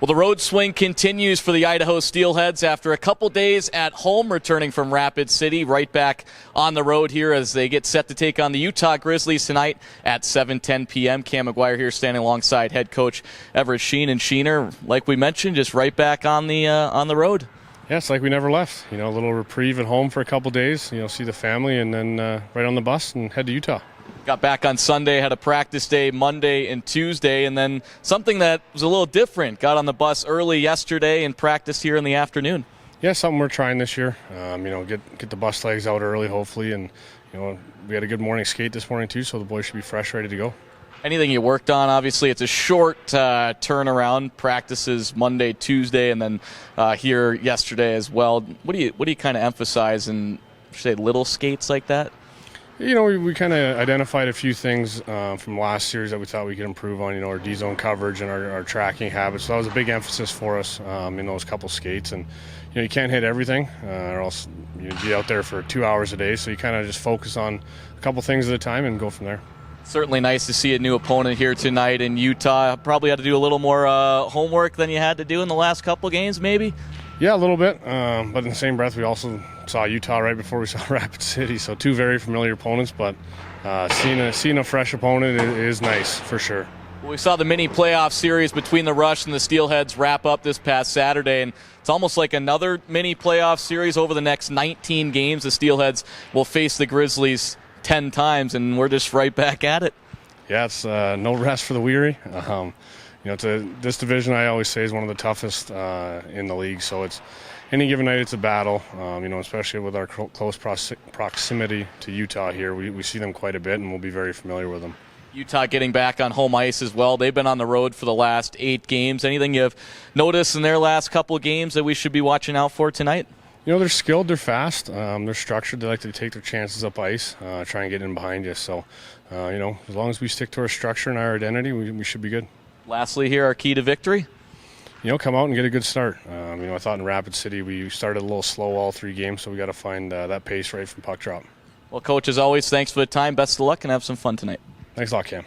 Well, the road swing continues for the Idaho Steelheads after a couple days at home, returning from Rapid City, right back on the road here as they get set to take on the Utah Grizzlies tonight at 7:10 p.m. Cam McGuire here standing alongside head coach Everett Sheen. And Sheener, like we mentioned, just right back on the road. Yeah, it's like we never left. A little reprieve at home for a couple days, see the family, and then right on the bus and head to Utah. Got back on Sunday, had a practice day Monday and Tuesday, and then something that was a little different. Got on the bus early yesterday and practiced here in the afternoon. Yeah, something we're trying this year. Get the bus legs out early, hopefully, and we had a good morning skate this morning too, so the boys should be fresh, ready to go. Anything you worked on? Obviously, it's a short turnaround. Practices Monday, Tuesday, and then here yesterday as well. What do you kind of emphasize in, say, little skates like that? We kind of identified a few things from last series that we thought we could improve on, our D-zone coverage and our tracking habits. So that was a big emphasis for us in those couple skates. And, you can't hit everything or else you'd be out there for 2 hours a day. So you kind of just focus on a couple things at a time and go from there. Certainly nice to see a new opponent here tonight in Utah. Probably had to do a little more homework than you had to do in the last couple games, maybe? Yeah, a little bit. But in the same breath, we also saw Utah right before we saw Rapid City. So two very familiar opponents, but seeing a fresh opponent is nice for sure. Well, we saw the mini playoff series between the Rush and the Steelheads wrap up this past Saturday, and it's almost like another mini playoff series over the next 19 games. The Steelheads will face the Grizzlies 10 times, and we're just right back at it. Yeah, it's no rest for the weary. This division, I always say, is one of the toughest in the league. So it's any given night, it's a battle. Especially with our close proximity to Utah here, we see them quite a bit, and we'll be very familiar with them. Utah getting back on home ice as well. They've been on the road for the last 8 games. Anything you've noticed in their last couple of games that we should be watching out for tonight? They're skilled, they're fast, they're structured. They like to take their chances up ice, try and get in behind you. So, as long as we stick to our structure and our identity, we should be good. Lastly here, our key to victory? Come out and get a good start. I thought in Rapid City we started a little slow all 3 games, so we got to find that pace right from puck drop. Well, Coach, as always, thanks for the time. Best of luck and have some fun tonight. Thanks a lot, Cam.